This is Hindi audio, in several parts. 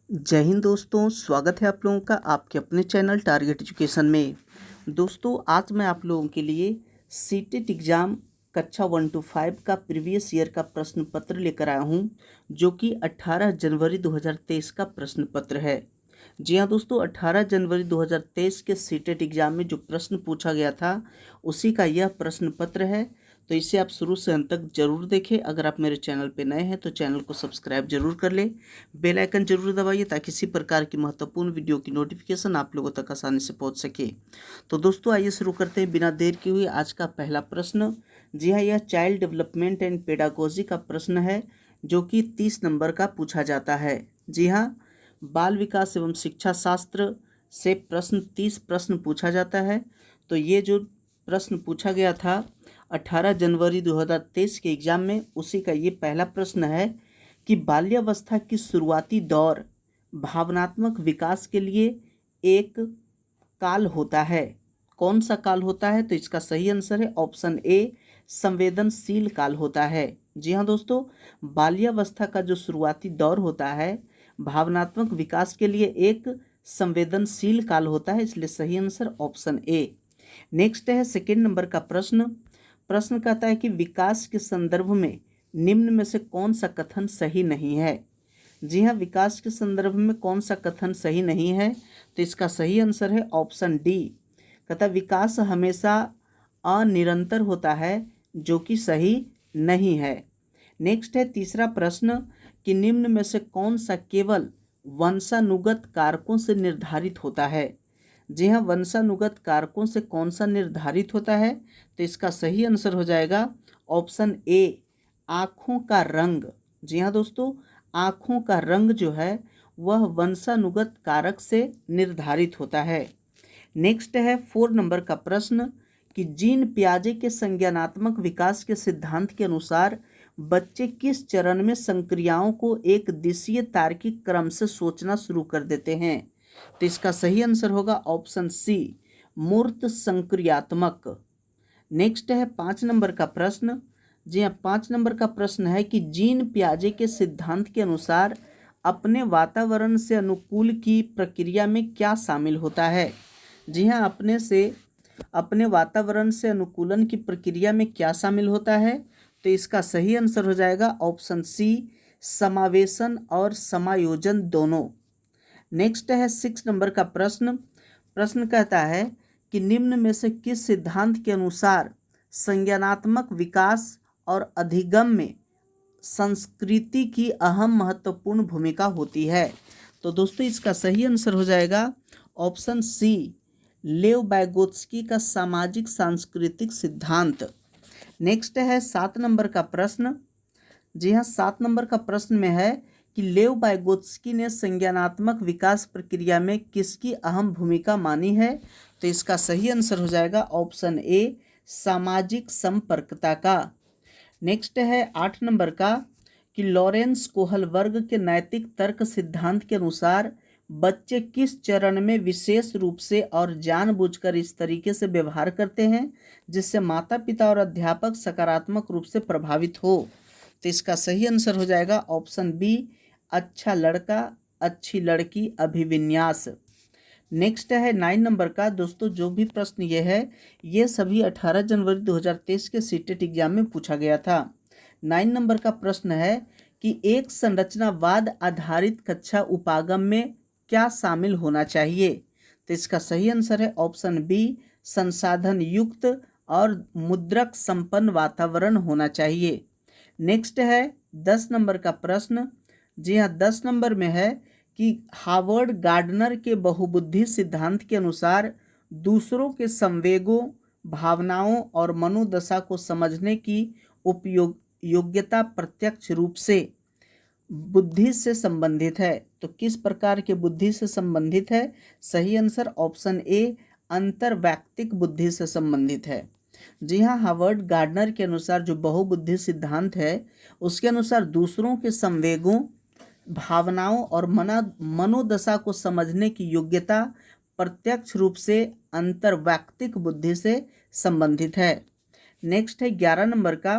जय हिंद दोस्तों, स्वागत है आप लोगों का आपके अपने चैनल टारगेट एजुकेशन में। दोस्तों, आज मैं आप लोगों के लिए सीटेट एग्ज़ाम कक्षा 1 to 5 का प्रीवियस ईयर का प्रश्न पत्र लेकर आया हूं, जो कि 18 जनवरी 2023 का प्रश्न पत्र है। जी हाँ दोस्तों, 18 जनवरी 2023 के सीटेट एग्ज़ाम में जो प्रश्न पूछा गया था उसी का यह प्रश्न पत्र है। तो इसे आप शुरू से अंत तक जरूर देखें। अगर आप मेरे चैनल पे नए हैं तो चैनल को सब्सक्राइब जरूर कर लें, बेल आइकन जरूर दबाइए ताकि इसी प्रकार की महत्वपूर्ण वीडियो की नोटिफिकेशन आप लोगों तक आसानी से पहुंच सके। तो दोस्तों, आइए शुरू करते हैं बिना देर किए हुए आज का पहला प्रश्न। जी हाँ, यह चाइल्ड डेवलपमेंट एंड पेडागोजी का प्रश्न है, जो कि 30 नंबर का पूछा जाता है। जी हाँ, बाल विकास एवं शिक्षा शास्त्र से 30 प्रश्न पूछा जाता है। तो ये जो प्रश्न पूछा गया था 18 जनवरी 2023 के एग्जाम में, उसी का ये पहला प्रश्न है कि बाल्यावस्था की शुरुआती दौर भावनात्मक विकास के लिए एक काल होता है। कौन सा काल होता है? तो इसका सही आंसर है ऑप्शन ए, संवेदनशील काल होता है। जी हाँ दोस्तों, बाल्यावस्था का जो शुरुआती दौर होता है भावनात्मक विकास के लिए एक संवेदनशील काल होता है, इसलिए सही आंसर ऑप्शन ए। नेक्स्ट है सेकेंड नंबर का प्रश्न। प्रश्न कहता है कि विकास के संदर्भ में निम्न में से कौन सा कथन सही नहीं है। जी हाँ, विकास के संदर्भ में कौन सा कथन सही नहीं है? तो इसका सही आंसर है ऑप्शन डी। कहता विकास हमेशा अनिरंतर होता है, जो कि सही नहीं है। नेक्स्ट है तीसरा प्रश्न कि निम्न में से कौन सा केवल वंशानुगत कारकों से निर्धारित होता है। जी हाँ, वंशानुगत कारकों से कौन सा निर्धारित होता है? तो इसका सही आंसर हो जाएगा ऑप्शन ए, आँखों का रंग। जी हाँ दोस्तों, आँखों का रंग जो है वह वंशानुगत कारक से निर्धारित होता है। नेक्स्ट है 4 नंबर का प्रश्न कि जीन पियाजे के संज्ञानात्मक विकास के सिद्धांत के अनुसार बच्चे किस चरण में संक्रियाओं को एक दिशीय तार्किक क्रम से सोचना शुरू कर देते हैं। तो इसका सही आंसर होगा ऑप्शन सी, मूर्त संक्रियात्मक। नेक्स्ट है 5 नंबर का प्रश्न। जी हाँ, 5 नंबर का प्रश्न है कि जीन पियाजे के सिद्धांत के अनुसार अपने वातावरण से अनुकूल की प्रक्रिया में क्या शामिल होता है। जी हाँ, अपने वातावरण से अनुकूलन की प्रक्रिया में क्या शामिल होता है? तो इसका सही आंसर हो जाएगा ऑप्शन सी, समावेशन और समायोजन दोनों। नेक्स्ट है 6 नंबर का प्रश्न। प्रश्न कहता है कि निम्न में से किस सिद्धांत के अनुसार संज्ञानात्मक विकास और अधिगम में संस्कृति की अहम महत्वपूर्ण भूमिका होती है। तो दोस्तों, इसका सही आंसर हो जाएगा ऑप्शन सी, लेव वाइगोत्स्की का सामाजिक सांस्कृतिक सिद्धांत। नेक्स्ट है 7 नंबर का प्रश्न। जी हाँ, 7 नंबर का प्रश्न में है कि लेव वाइगोत्स्की ने संज्ञानात्मक विकास प्रक्रिया में किसकी अहम भूमिका मानी है। तो इसका सही आंसर हो जाएगा ऑप्शन ए, सामाजिक संपर्कता का। नेक्स्ट है 8 नंबर का कि लॉरेंस कोहलबर्ग के नैतिक तर्क सिद्धांत के अनुसार बच्चे किस चरण में विशेष रूप से और जानबूझकर इस तरीके से व्यवहार करते हैं जिससे माता पिता और अध्यापक सकारात्मक रूप से प्रभावित हो। तो इसका सही आंसर हो जाएगा ऑप्शन बी, अच्छा लड़का अच्छी लड़की अभिविन्यास। नेक्स्ट है 9 नंबर का। दोस्तों, जो भी प्रश्न ये है ये सभी 18 जनवरी 2023 के सीटेट एग्जाम में पूछा गया था। 9 नंबर का प्रश्न है कि एक संरचनावाद आधारित कक्षा उपागम में क्या शामिल होना चाहिए। तो इसका सही आंसर है ऑप्शन बी, संसाधन युक्त और मुद्रक संपन्न वातावरण होना चाहिए। नेक्स्ट है 10 नंबर का प्रश्न। जी हाँ, 10 नंबर में है कि हार्वर्ड गार्डनर के बहुबुद्धि सिद्धांत के अनुसार दूसरों के संवेगों, भावनाओं और मनोदशा को समझने की योग्यता प्रत्यक्ष रूप से बुद्धि से संबंधित है। तो किस प्रकार के बुद्धि से संबंधित है? सही आंसर ऑप्शन ए, अंतर्वैयक्तिक बुद्धि से संबंधित है। जी हाँ, हार्वर्ड गार्डनर के अनुसार जो बहुबुद्धि सिद्धांत है उसके अनुसार दूसरों के संवेगों, भावनाओं और मनोदशा को समझने की योग्यता प्रत्यक्ष रूप से अंतर्वैयक्तिक बुद्धि से संबंधित है। नेक्स्ट है 11 नंबर का।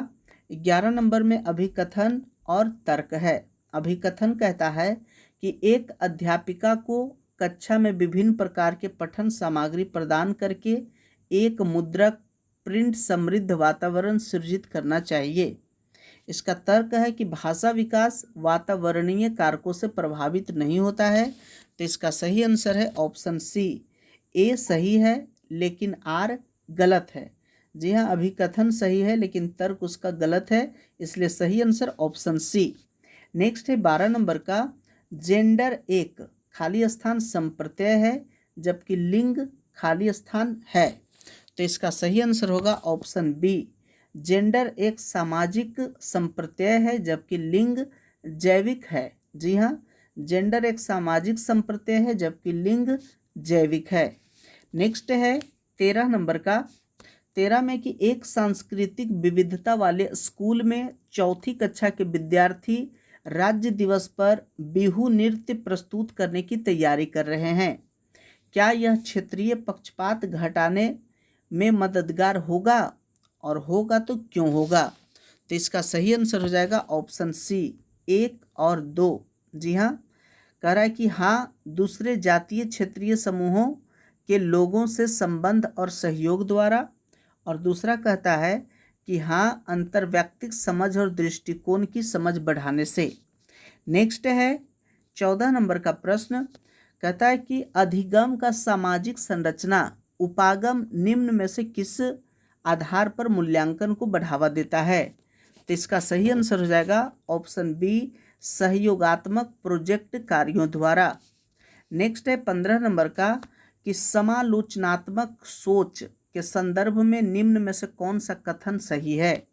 11 नंबर में अभिकथन और तर्क है। अभिकथन कहता है कि एक अध्यापिका को कक्षा में विभिन्न प्रकार के पठन सामग्री प्रदान करके एक मुद्रक प्रिंट समृद्ध वातावरण सृजित करना चाहिए। इसका तर्क है कि भाषा विकास वातावरणीय कारकों से प्रभावित नहीं होता है। तो इसका सही आंसर है ऑप्शन सी। ए सही है लेकिन आर गलत है। जी हाँ, अभिकथन सही है लेकिन तर्क उसका गलत है, इसलिए सही आंसर ऑप्शन सी। नेक्स्ट है 12 नंबर का, जेंडर एक खाली स्थान संप्रत्यय है जबकि लिंग खाली स्थान है। तो इसका सही आंसर होगा ऑप्शन बी। जेंडर एक सामाजिक संप्रत्यय है जबकि लिंग जैविक है। जी हाँ, जेंडर एक सामाजिक संप्रत्यय है जबकि लिंग जैविक है। नेक्स्ट है 13 नंबर का, 13 में कि एक सांस्कृतिक विविधता वाले स्कूल में चौथी कक्षा के विद्यार्थी राज्य दिवस पर बिहू नृत्य प्रस्तुत करने की तैयारी कर रहे हैं। क्या यह क्षेत्रीय पक्षपात घटाने में मददगार होगा, और होगा तो क्यों होगा? तो इसका सही आंसर हो जाएगा ऑप्शन सी 1 और 2। जी हाँ, कह रहा है कि हाँ, दूसरे जातीय क्षेत्रीय समूहों के लोगों से संबंध और सहयोग द्वारा, और दूसरा कहता है कि हाँ, अंतर्व्यक्तिक समझ और दृष्टिकोण की समझ बढ़ाने से। नेक्स्ट है 14 नंबर का प्रश्न, कहता है कि अधिगम का सामाजिक संरचना उपागम निम्न में से किस आधार पर मूल्यांकन को बढ़ावा देता है? तो इसका सही आंसर हो जाएगा ऑप्शन बी, सहयोगात्मक प्रोजेक्ट कार्यों द्वारा। नेक्स्ट है 15 नंबर का, कि समालोचनात्मक सोच के संदर्भ में निम्न में से कौन सा कथन सही है?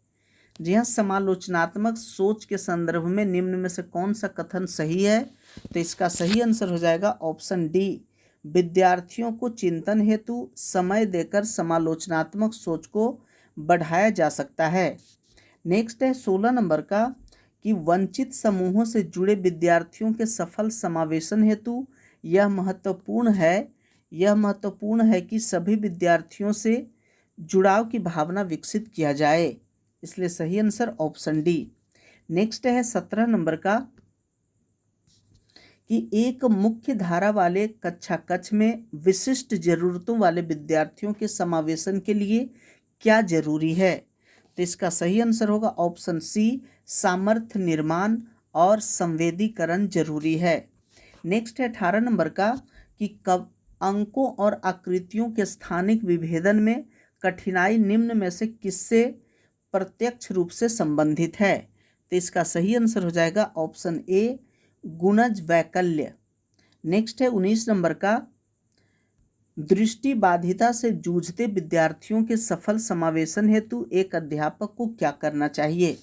जी हाँ, समालोचनात्मक सोच के संदर्भ में निम्न में से कौन सा कथन सही है? तो इसका सही आंसर हो जाएगा ऑप्शन डी, विद्यार्थियों को चिंतन हेतु समय देकर समालोचनात्मक सोच को बढ़ाया जा सकता है। नेक्स्ट है 16 नंबर का, कि वंचित समूहों से जुड़े विद्यार्थियों के सफल समावेशन हेतु यह महत्वपूर्ण है कि सभी विद्यार्थियों से जुड़ाव की भावना विकसित किया जाए, इसलिए सही आंसर ऑप्शन डी। नेक्स्ट है 17 नंबर का, कि एक मुख्य धारा वाले कक्षा कक्ष में विशिष्ट जरूरतों वाले विद्यार्थियों के समावेशन के लिए क्या जरूरी है? तो इसका सही आंसर होगा ऑप्शन सी, सामर्थ्य निर्माण और संवेदीकरण जरूरी है। नेक्स्ट है 18 नंबर का, कि कब अंकों और आकृतियों के स्थानिक विभेदन में कठिनाई निम्न में से किससे प्रत्यक्ष रूप से संबंधित है? तो इसका सही आंसर हो जाएगा ऑप्शन ए, गुणज वैकल्य। नेक्स्ट है 19 नंबर का, दृष्टि बाधिता से जूझते विद्यार्थियों के सफल समावेशन हेतु एक अध्यापक को क्या करना चाहिए?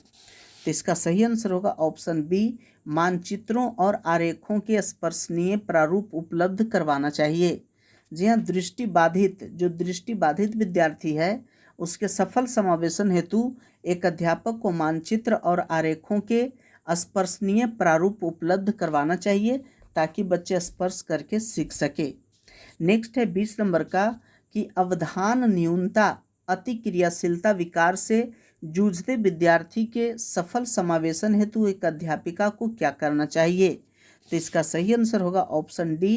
तो इसका सही आंसर होगा ऑप्शन बी, मानचित्रों और आरेखों के स्पर्शनीय प्रारूप उपलब्ध करवाना चाहिए। जी हाँ, दृष्टि बाधित विद्यार्थी है उसके सफल समावेशन हेतु एक अध्यापक को मानचित्र और आरेखों के स्पर्शनीय प्रारूप उपलब्ध करवाना चाहिए ताकि बच्चे स्पर्श करके सीख सके। नेक्स्ट है 20 नंबर का, कि अवधान न्यूनता अति क्रियाशीलता विकार से जूझते विद्यार्थी के सफल समावेशन हेतु एक अध्यापिका को क्या करना चाहिए? तो इसका सही आंसर होगा ऑप्शन डी,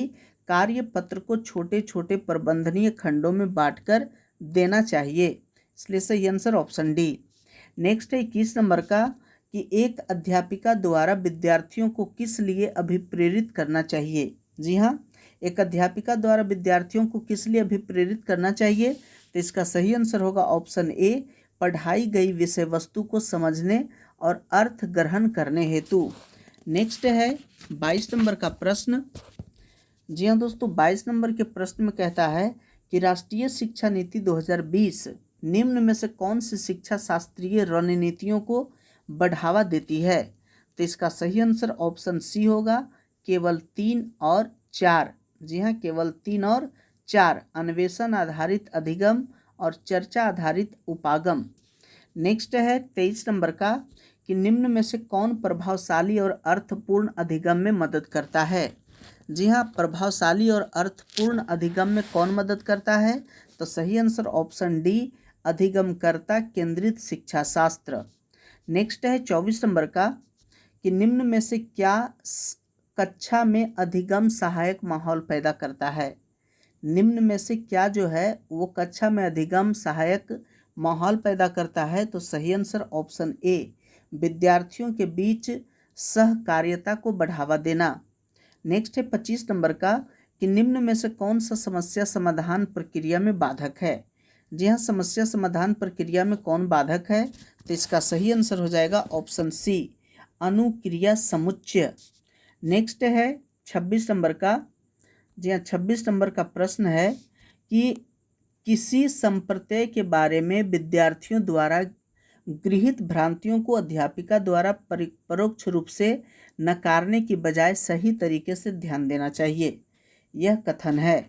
कार्य पत्र को छोटे छोटे प्रबंधनीय खंडों में बांटकर देना चाहिए, इसलिए सही आंसर ऑप्शन डी। नेक्स्ट है 21 नंबर का, कि एक अध्यापिका द्वारा विद्यार्थियों को किस लिए अभिप्रेरित करना चाहिए? जी हाँ, एक अध्यापिका द्वारा विद्यार्थियों को किस लिए अभिप्रेरित करना चाहिए? तो इसका सही आंसर होगा ऑप्शन ए, पढ़ाई गई विषय वस्तु को समझने और अर्थ ग्रहण करने हेतु। नेक्स्ट है 22 नंबर का प्रश्न। जी हाँ दोस्तों, 22 नंबर के प्रश्न में कहता है कि राष्ट्रीय शिक्षा नीति 2020 निम्न में से कौन सी शिक्षा शास्त्रीय रणनीतियों को बढ़ावा देती है? तो इसका सही आंसर ऑप्शन सी होगा, केवल 3 और 4। जी हाँ, केवल 3 और 4, अन्वेषण आधारित अधिगम और चर्चा आधारित उपागम। नेक्स्ट है 23 नंबर का, कि निम्न में से कौन प्रभावशाली और अर्थपूर्ण अधिगम में मदद करता है? जी हाँ, प्रभावशाली और अर्थपूर्ण अधिगम में कौन मदद करता है? तो सही आंसर ऑप्शन डी, अधिगमकर्ता केंद्रित शिक्षा शास्त्र। नेक्स्ट है 24 नंबर का, कि निम्न में से क्या कक्षा में अधिगम सहायक माहौल पैदा करता है। निम्न में से क्या जो है वो कक्षा में अधिगम सहायक माहौल पैदा करता है। तो सही आंसर ऑप्शन ए, विद्यार्थियों के बीच सहकार्यता को बढ़ावा देना। नेक्स्ट है 25 नंबर का कि निम्न में से कौन सा समस्या समाधान प्रक्रिया में बाधक है। जी हाँ, समस्या समाधान प्रक्रिया में कौन बाधक है। तो इसका सही आंसर हो जाएगा ऑप्शन सी, अनुक्रिया समुच्चय। नेक्स्ट है 26 नंबर का। जी हाँ, 26 नंबर का प्रश्न है कि किसी संप्रत्यय के बारे में विद्यार्थियों द्वारा गृहीत भ्रांतियों को अध्यापिका द्वारा परोक्ष रूप से नकारने की बजाय सही तरीके से ध्यान देना चाहिए। यह कथन है।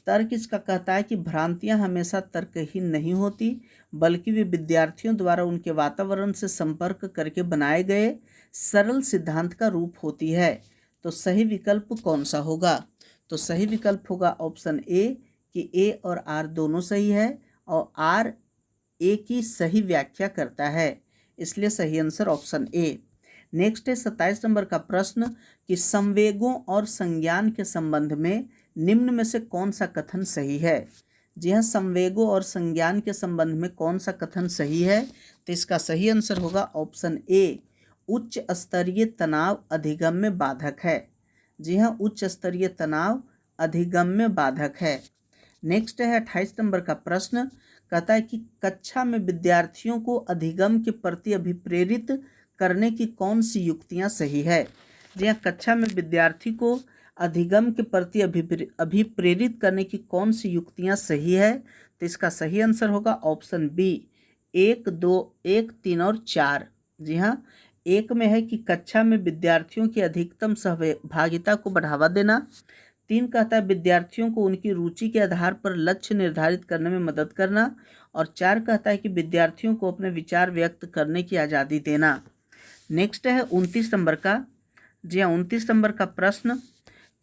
तर्क इसका कहता है कि भ्रांतियां हमेशा तर्कहीन नहीं होती, बल्कि वे विद्यार्थियों द्वारा उनके वातावरण से संपर्क करके बनाए गए सरल सिद्धांत का रूप होती है। तो सही विकल्प कौन सा होगा। तो सही विकल्प होगा ऑप्शन ए कि ए और आर दोनों सही है और आर ए की सही व्याख्या करता है, इसलिए सही आंसर ऑप्शन ए। नेक्स्ट है 27 नंबर का प्रश्न कि संवेगों और संज्ञान के संबंध में निम्न में से कौन सा कथन सही है। जी हाँ, संवेगों और संज्ञान के संबंध में कौन सा कथन सही है। तो इसका सही आंसर होगा ऑप्शन ए, उच्च स्तरीय तनाव अधिगम में बाधक है। जी हाँ, उच्च स्तरीय तनाव अधिगम में बाधक है। नेक्स्ट है 28 नंबर का प्रश्न, कहता है कि कक्षा में विद्यार्थियों को अधिगम के प्रति अभिप्रेरित करने की कौन सी युक्तियां सही है। जी हाँ, कक्षा में विद्यार्थी को अधिगम के प्रति अभिप्रेरित करने की कौन सी युक्तियां सही है। तो इसका सही आंसर होगा ऑप्शन बी, 1, 2, 1, 3 और 4। जी हाँ, एक में है कि कक्षा में विद्यार्थियों की अधिकतम सहभागिता को बढ़ावा देना। 3 कहता है विद्यार्थियों को उनकी रुचि के आधार पर लक्ष्य निर्धारित करने में मदद करना। और 4 कहता है कि विद्यार्थियों को अपने विचार व्यक्त करने की आज़ादी देना। नेक्स्ट है 29 नंबर का। जी हाँ, 29 नंबर का प्रश्न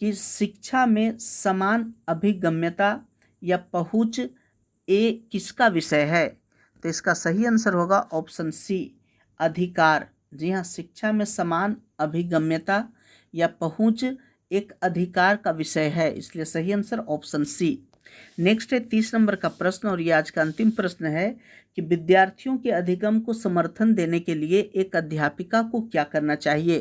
कि शिक्षा में समान अभिगम्यता या पहुँच ए किसका विषय है। तो इसका सही आंसर होगा ऑप्शन सी, अधिकार। जी हाँ, शिक्षा में समान अभिगम्यता या पहुँच एक अधिकार का विषय है, इसलिए सही आंसर ऑप्शन सी। नेक्स्ट है 30 नंबर का प्रश्न और ये आज का अंतिम प्रश्न है कि विद्यार्थियों के अधिगम को समर्थन देने के लिए एक अध्यापिका को क्या करना चाहिए।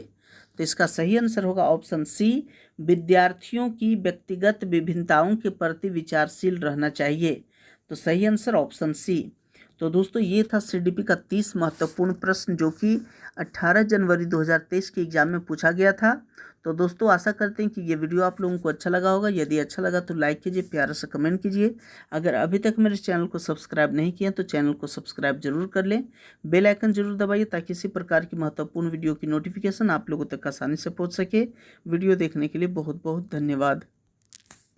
तो इसका सही आंसर होगा ऑप्शन सी, विद्यार्थियों की व्यक्तिगत विभिन्नताओं के प्रति विचारशील रहना चाहिए। तो सही आंसर ऑप्शन सी। तो दोस्तों, ये था सीडीपी का 30 महत्वपूर्ण प्रश्न जो कि 18 जनवरी 2023 के एग्जाम में पूछा गया था। तो दोस्तों, आशा करते हैं कि ये वीडियो आप लोगों को अच्छा लगा होगा। यदि अच्छा लगा तो लाइक कीजिए, प्यारा सा कमेंट कीजिए। अगर अभी तक मेरे चैनल को सब्सक्राइब नहीं किया तो चैनल को सब्सक्राइब जरूर कर लें, बेल आइकन जरूर दबाइए ताकि इसी प्रकार की महत्वपूर्ण वीडियो की नोटिफिकेशन आप लोगों तक आसानी से पहुँच सके। वीडियो देखने के लिए बहुत बहुत धन्यवाद।